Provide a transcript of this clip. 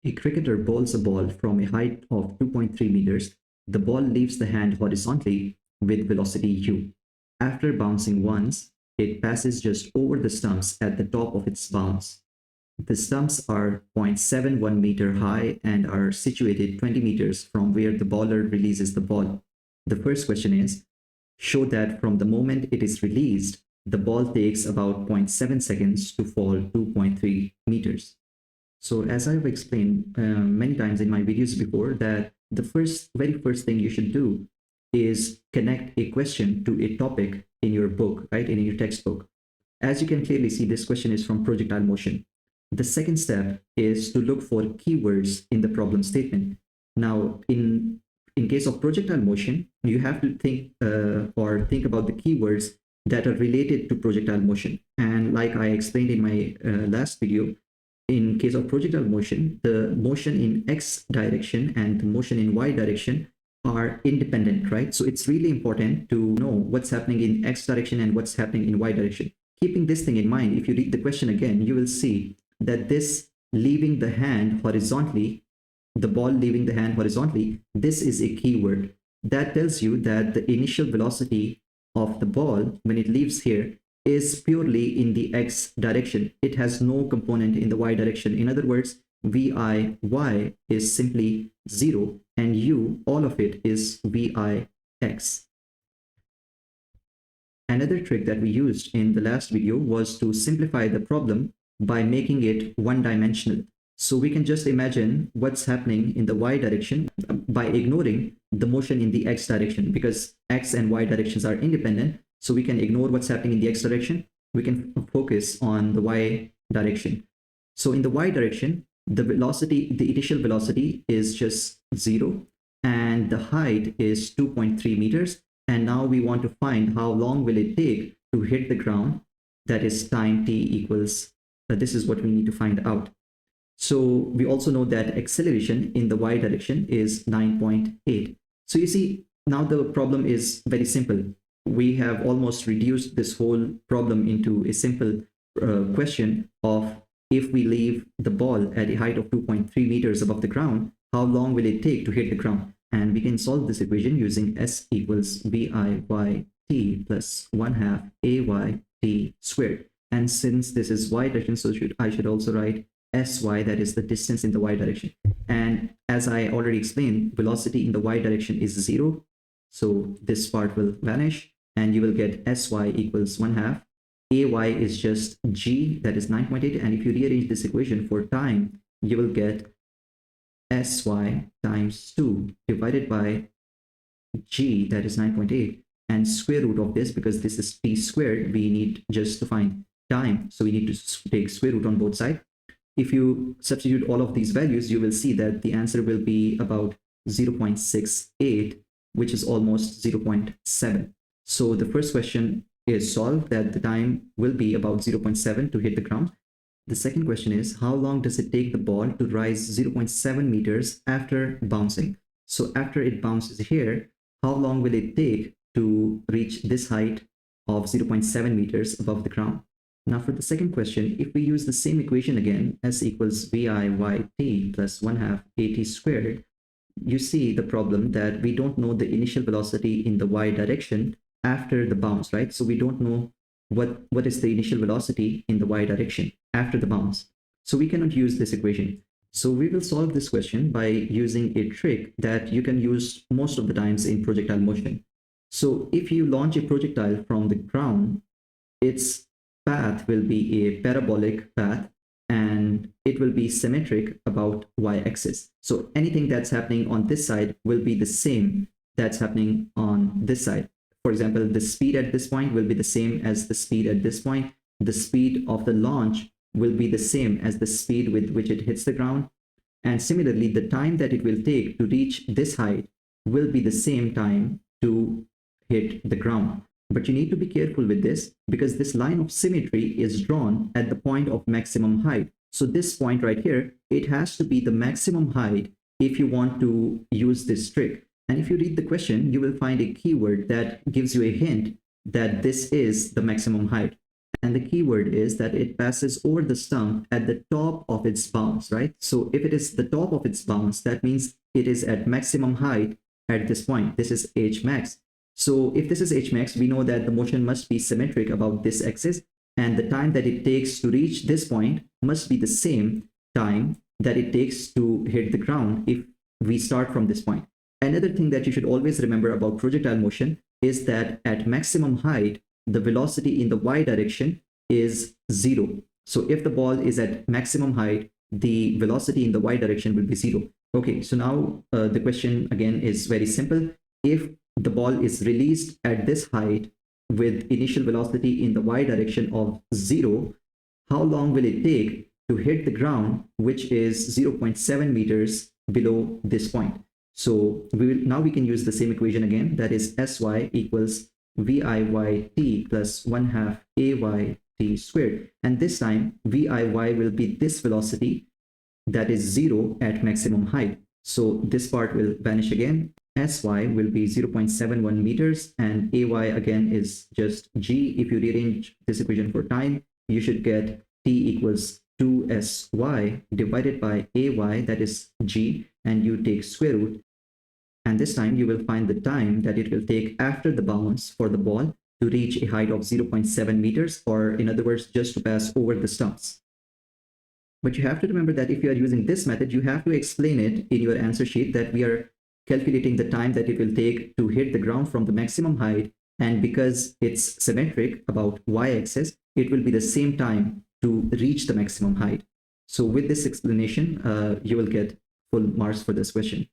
A cricketer bowls a ball from a height of 2.3 meters. The ball leaves the hand horizontally with velocity u. After bouncing once, it passes just over the stumps at the top of its bounce. The stumps are 0.71 meter high and are situated 20 meters from where the bowler releases the ball. The first question is, show that from the moment it is released, the ball takes about 0.7 seconds to fall 2.3 meters. So as I've explained many times in my videos before, that the very first thing you should do is connect a question to a topic in your book, right, in your textbook. As you can clearly see, this question is from projectile motion. The second step is to look for keywords in the problem statement. Now, in case of projectile motion, you have to think about the keywords that are related to projectile motion. And like I explained in my last video, in case of projectile motion, the motion in X direction and the motion in Y direction are independent, right? So it's really important to know what's happening in X direction and what's happening in Y direction. Keeping this thing in mind, if you read the question again, you will see that this leaving the hand horizontally, the ball leaving the hand horizontally, this is a keyword. That tells you that the initial velocity of the ball when it leaves here is purely in the X direction. It has no component in the Y direction. In other words, VIY is simply 0 and U, all of it is VIX. Another trick that we used in the last video was to simplify the problem by making it one-dimensional. So we can just imagine what's happening in the Y direction by ignoring the motion in the X direction, because X and Y directions are independent. So we can ignore what's happening in the X direction. We can focus on the Y direction. So in the Y direction, the velocity, the initial velocity is just 0 and the height is 2.3 meters. And now we want to find how long will it take to hit the ground. That is time t equals, this is what we need to find out. So we also know that acceleration in the Y direction is 9.8. So you see, now the problem is very simple. We have almost reduced this whole problem into a simple question of, if we leave the ball at a height of 2.3 meters above the ground, how long will it take to hit the ground? And we can solve this equation using S equals VIYT plus 1/2 AYT squared. And since this is Y direction, so I should also write SY, that is the distance in the Y direction. And as I already explained, velocity in the Y direction is 0. So this part will vanish and you will get SY equals 1/2. AY is just G, that is 9.8. And if you rearrange this equation for time, you will get SY times 2 divided by G, that is 9.8. And square root of this, because this is T squared, we need just to find time. So we need to take square root on both sides. If you substitute all of these values, you will see that the answer will be about 0.68, which is almost 0.7. So the first question is solved, that the time will be about 0.7 to hit the ground. The second question is, how long does it take the ball to rise 0.7 meters after bouncing? So after it bounces here, how long will it take to reach this height of 0.7 meters above the ground? Now for the second question, if we use the same equation again, S equals VIYT plus 1/2 AT squared, you see the problem that we don't know the initial velocity in the Y direction after the bounce, right? So we don't know what is the initial velocity in the Y direction after the bounce. So we cannot use this equation. So we will solve this question by using a trick that you can use most of the times in projectile motion. So if you launch a projectile from the ground, its path will be a parabolic path and it will be symmetric about y-axis. So anything that's happening on this side will be the same that's happening on this side. For example, the speed at this point will be the same as the speed at this point. The speed of the launch will be the same as the speed with which it hits the ground. And similarly, the time that it will take to reach this height will be the same time to hit the ground. But you need to be careful with this, because this line of symmetry is drawn at the point of maximum height. So this point right here, it has to be the maximum height if you want to use this trick. And if you read the question, you will find a keyword that gives you a hint that this is the maximum height. And the key word is that it passes over the stump at the top of its bounce, right? So if it is the top of its bounce, that means it is at maximum height at this point. This is h max. So if this is h max, we know that the motion must be symmetric about this axis, and the time that it takes to reach this point must be the same time that it takes to hit the ground if we start from this point. Another thing that you should always remember about projectile motion is that at maximum height, the velocity in the y direction is 0. So if the ball is at maximum height, the velocity in the y direction will be 0. Okay, so now the question again is very simple. If the ball is released at this height with initial velocity in the y direction of 0, how long will it take to hit the ground, which is 0.7 meters below this point? So now we can use the same equation again, that is Sy equals VIYT plus 1/2 AYT squared. And this time VIY will be this velocity that is 0 at maximum height. So this part will vanish again. Sy will be 0.71 meters and AY again is just G. If you rearrange this equation for time, you should get T equals 2Sy divided by AY, that is G, and you take square root. And this time you will find the time that it will take after the bounce for the ball to reach a height of 0.7 meters, or in other words, just to pass over the stumps. But you have to remember that if you are using this method, you have to explain it in your answer sheet that we are calculating the time that it will take to hit the ground from the maximum height. And because it's symmetric about y-axis, it will be the same time to reach the maximum height. So with this explanation, you will get full marks for this question.